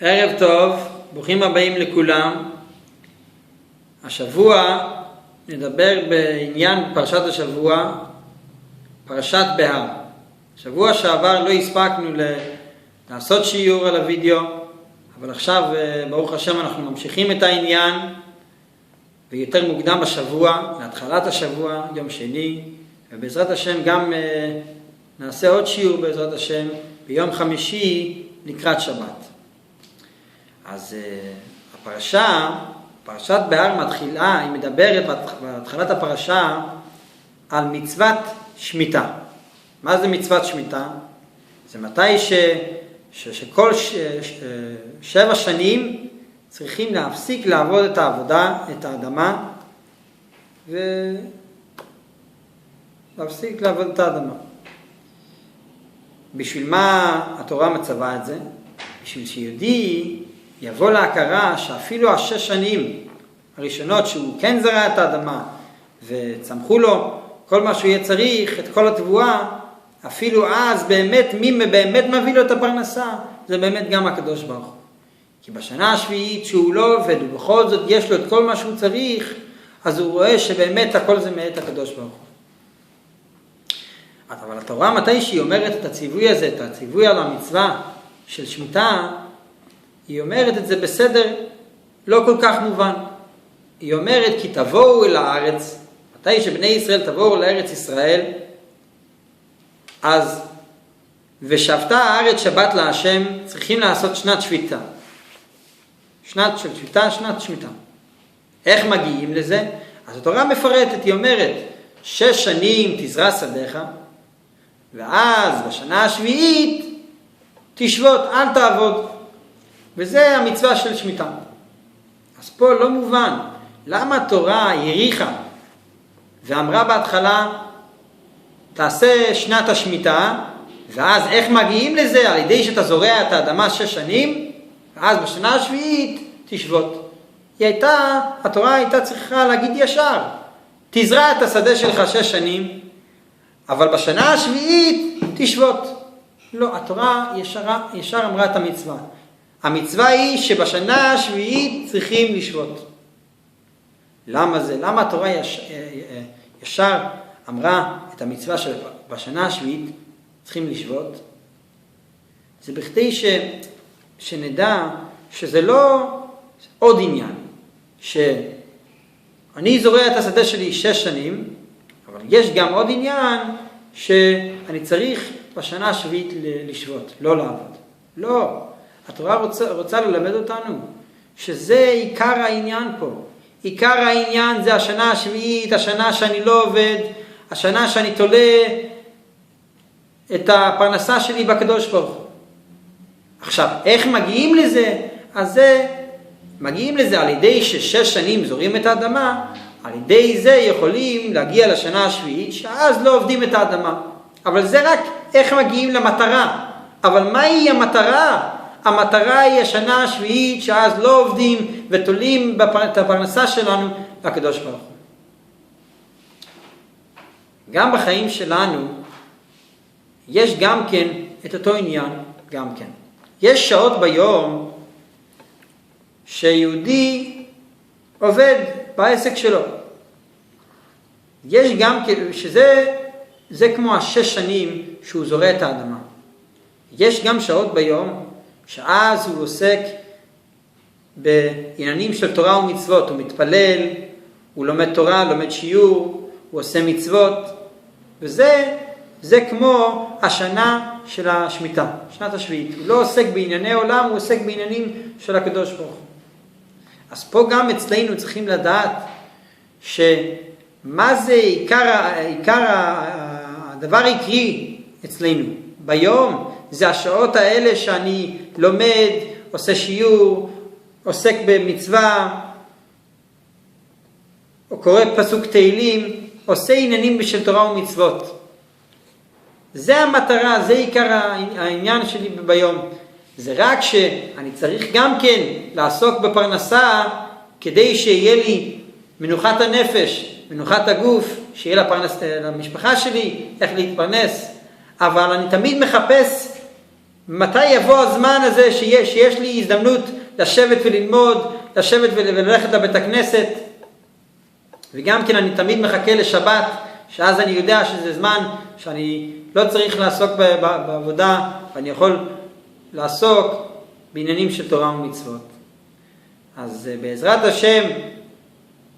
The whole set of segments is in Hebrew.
ערב טוב, ברוכים הבאים לכולם. השבוע נדבר בעניין פרשת השבוע, פרשת בהר. שבוע שעבר לא הספקנו לעשות שיעור על הוידאו, אבל עכשיו ברוך השם אנחנו ממשיכים את העניין, ויותר מוקדם בשבוע, להתחלת השבוע, יום שני, ובעזרת השם גם נעשה עוד שיעור בעזרת השם ביום חמישי לקראת שבת. אז פרשת בהר מתחילה, היא מדברת בהתחלת הפרשה על מצוות שמיטה. מה זה מצוות שמיטה? זה מתי שכל 7 שנים צריכים להפסיק לעבוד את העבודה, את האדמה, להפסיק לעבוד את האדמה. בשביל מה התורה מצווה את זה? בשביל שיהודי יבוא להכרה שאפילו 6 שנים הראשונות שהוא כן זרע את האדמה וצמחו לו כל מה שהוא יהיה צריך, את כל התבואה, אפילו אז באמת מי באמת מביא לו את הפרנסה? זה באמת גם הקדוש ברוך הוא. כי בשנה השביעית שהוא לא עובד ובכל זאת יש לו את כל מה שהוא צריך, אז הוא רואה שבאמת הכל זה מאת הקדוש ברוך הוא. אבל התורה מתי שהיא אומרת את הציווי הזה, את הציווי על המצווה של שמיטה, היא אומרת את זה בסדר לא כל כך מובן. היא אומרת כי תבואו אל הארץ, מתי שבני ישראל תבואו לארץ ישראל, אז ושבתה הארץ שבת להשם, צריכים לעשות שנת שביתה. שנת של שביתה, שנת שמיטה. איך מגיעים לזה? אז התורה מפרטת, היא אומרת 6 שנים תזרע שדיך, ואז בשנה השביעית תשבות, אל תעבוד. וזה המצווה של שמיטה. אז פה לא מובן למה התורה העריכה ואמרה בהתחלה תעשה שנת השמיטה, ואז איך מגיעים לזה? על ידי שאתה זורע את האדמה 6 שנים, ואז בשנה השביעית תשבות. התורה הייתה צריכה להגיד ישר, תזרע את השדה שלך 6 שנים, אבל בשנה השביעית תשבות. לא, התורה ישר אמרה את המצווה. המצווה היא שבשנה השביעית צריכים לשבות. למה זה? למה התורה ישר אמרה את המצווה שבשנה השביעית צריכים לשבות? זה בכדי שנדע שזה לא עוד עניין, שאני זורע את השדה שלי 6 שנים, אבל יש גם עוד עניין שאני צריך בשנה השביעית לשבות, לא לעבוד. לא. התורה רוצה ללמד אותנו שזה עיקר העניין פה. עיקר העניין זה השנה השביעית, השנה שאני לא עובד, השנה שאני תולה את הפרנסה שלי בקדוש ברוך הוא. עכשיו, איך מגיעים לזה? אז מגיעים לזה על ידי ש6 שנים זורים את האדמה, על ידי זה יכולים להגיע לשנה השביעית, שאז לא עובדים את האדמה. אבל זה רק איך מגיעים למטרה. אבל מהי המטרה? המטרה היא השנה השביעית, שאז לא עובדים ותולים את הפרנסה שלנו לקדוש ברוך הוא. גם בחיים שלנו יש גם כן את אותו עניין, גם כן. יש שעות ביום שיהודי עובד בעסק שלו. יש גם כן, זה כמו 6 שנים שהוא זורע את האדמה. יש גם שעות ביום שאז הוא עוסק בעניינים של תורה ומצוות, הוא מתפלל, הוא לומד תורה, לומד שיעור, הוא עושה מצוות, וזה כמו השנה של השמיטה, שנת השביעית. הוא לא עוסק בענייני עולם, הוא עוסק בעניינים של הקדוש ברוך הוא. אז פה גם אצלנו צריכים לדעת שמה זה עיקר הדבר העיקרי אצלנו ביום, זה השעות האלה שאני לומד, עושה שיעור, עוסק במצווה, או קורא פסוק תהילים, עושה עניינים בשל תורה ומצוות. זה המטרה, זה עיקר העניין שלי ביום. זה רק שאני צריך גם כן לעסוק בפרנסה, כדי שיהיה לי מנוחת הנפש, מנוחת הגוף, שיהיה למשפחה שלי איך להתפרנס. אבל אני תמיד מחפש מתי יבוא הזמן הזה שיש לי הזדמנות לשבת וללמוד, לשבת וללכת לבית הכנסת. וגם כן אני תמיד מחכה לשבת, שאז אני יודע שזה זמן שאני לא צריך לעסוק בעבודה, ואני יכול לעסוק בעניינים של תורה ומצוות. אז בעזרת השם,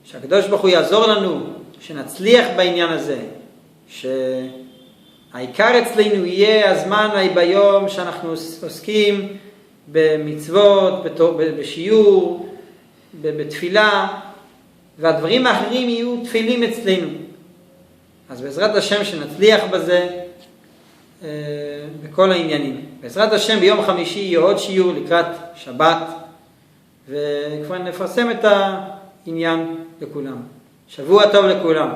שהקדוש ברוך הוא יעזור לנו, שנצליח בעניין הזה, שהעיקר אצלנו יהיה הזמן ביום שאנחנו עוסקים במצוות, בשיעור, בתפילה, והדברים האחרים יהיו תפילים אצלנו. אז בעזרת השם שנצליח בזה בכל העניינים. בעזרת השם ביום חמישי יהיה עוד שיעור לקראת שבת, וכבר נפרסם את העניין לכולם. שבוע טוב לכולם.